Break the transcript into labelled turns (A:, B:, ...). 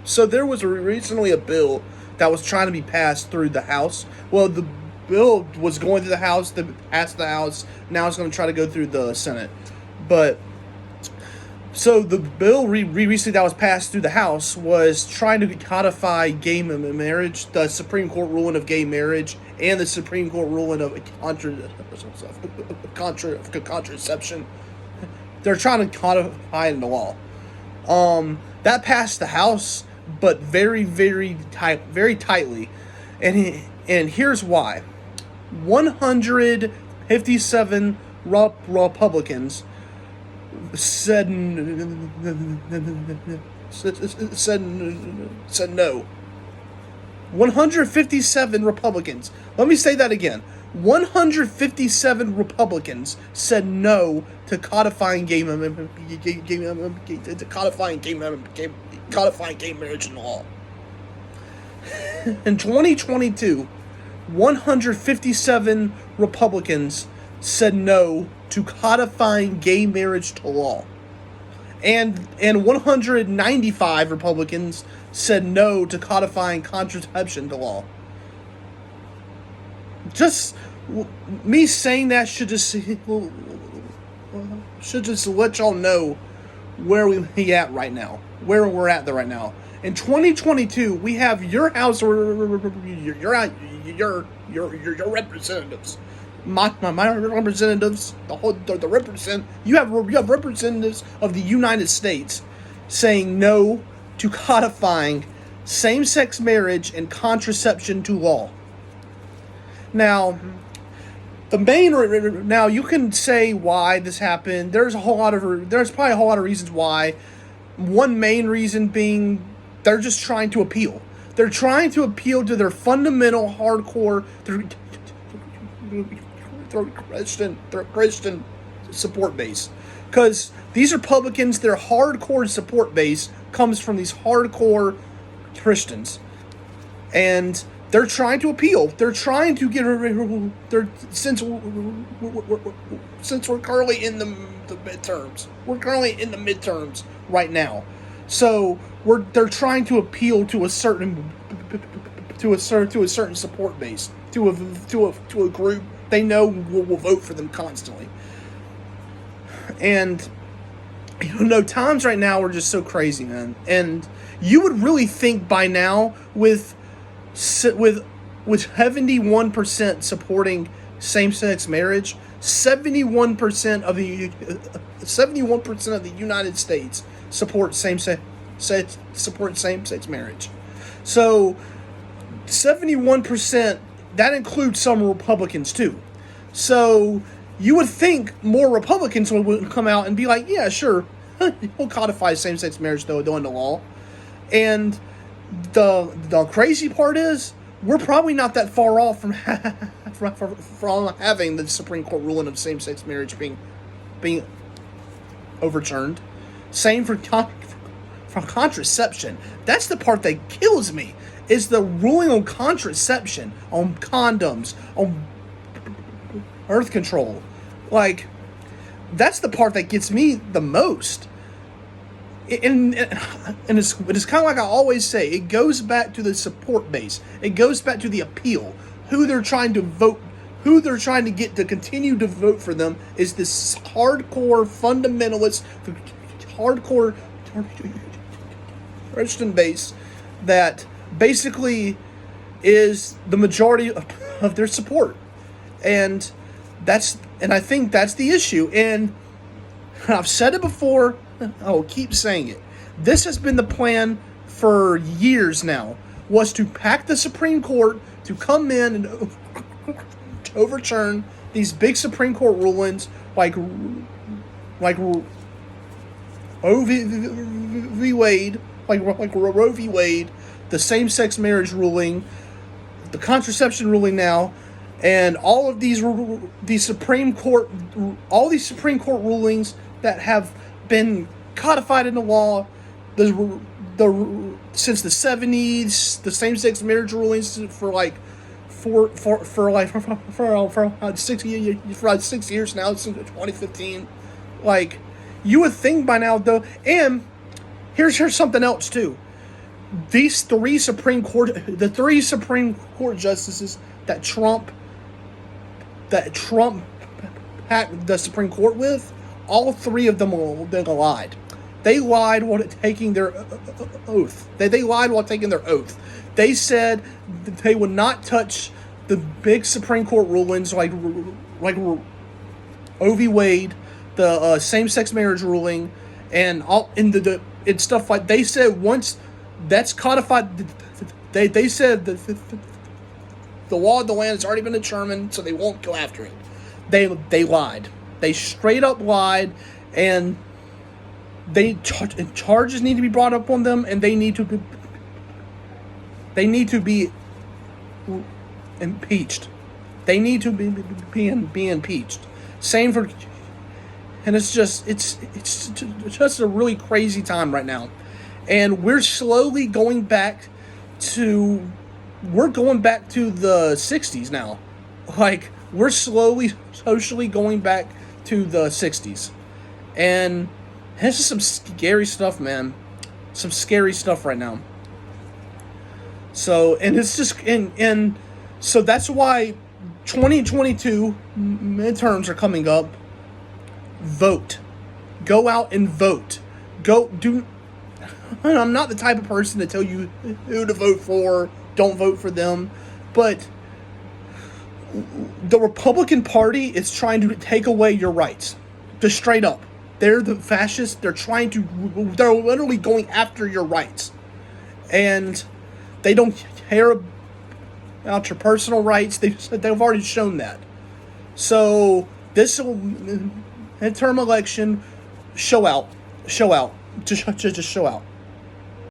A: So there was recently a bill that was trying to be passed through the House. Well, the bill was going through the House, then passed the House. Now it's going to try to go through the Senate. But so the bill recently that was passed through the House was trying to codify gay marriage, the Supreme Court ruling of gay marriage, and the Supreme Court ruling of contraception. They're trying to codify it in the law. That passed the House, but very, very tightly, and here's why: 157 Republicans said no. 157 Republicans. Let me say that again. 157 Republicans said no to codifying gay marriage in law. In 2022, 157 Republicans said no to codifying gay marriage to law. And 195 Republicans said no to codifying contraception to law. Just me saying that should just let y'all know where we at right now, where we're at right now. In 2022, we have your House, your representatives, my representatives, you have representatives of the United States saying no to codifying same-sex marriage and contraception to law. Now, now you can say why this happened. There's probably a whole lot of reasons why. One main reason being they're just trying to appeal. They're trying to appeal to their fundamental hardcore Christian support base. Because these Republicans, their hardcore support base comes from these hardcore Christians. And they're trying to appeal. They're trying to get since we're currently in the midterms. We're currently in the midterms right now. So they're trying to appeal to a certain support base, to a group they know will vote for them constantly. And times right now are just so crazy, man. And you would really think by now with 71% supporting same-sex marriage, 71% of the United States support same-sex marriage. So 71%, that includes some Republicans too. So you would think more Republicans would come out and be like, yeah, sure, we'll codify same-sex marriage though into law. And the crazy part is, we're probably not that far off from having the Supreme Court ruling of same-sex marriage being overturned. Same for contraception. That's the part that kills me, is the ruling on contraception, on condoms, on birth control. Like, that's the part that gets me the most. And it's kind of like I always say, it goes back to the support base. It goes back to the appeal. Who they're trying to vote, who they're trying to get to continue to vote for them is this hardcore fundamentalist, hardcore Christian base that basically is the majority of their support. And I think that's the issue. And I've said it before, I will keep saying it. This has been the plan for years now, was to pack the Supreme Court to come in and to overturn these big Supreme Court rulings like Roe v. Wade, like Roe v. Wade, the same-sex marriage ruling, the contraception ruling now, and all of these Supreme Court rulings that have been codified into law since the 70s, the same-sex marriage rulings for 6 years now, since 2015. Like, you would think by now, though, and here's something else too. the three Supreme Court justices that Trump packed the Supreme Court with, all three of them lied. They lied while taking their oath. They lied while taking their oath. They said that they would not touch the big Supreme Court rulings like Roe v. Wade, the same-sex marriage ruling, and all in and stuff like. They said once that's codified, they said that the law of the land has already been determined, so they won't go after it. They lied. They straight up lied, and charges need to be brought up on them, and they need to be impeached. They need to be impeached. Same for, and it's just a really crazy time right now, and we're slowly going back to the 60s now. Like, we're slowly socially going back to the 60s, and this is some scary stuff, man. Some scary stuff right now. So, and it's just, and so that's why 2022 midterms are coming up. Vote. Go out and vote. I'm not the type of person to tell you who to vote for. Don't vote for them. But the Republican Party is trying to take away your rights. Just straight up. They're the fascists. They're literally going after your rights. And they don't care about your personal rights. They've already shown that. So this midterm election, show out. Just show out.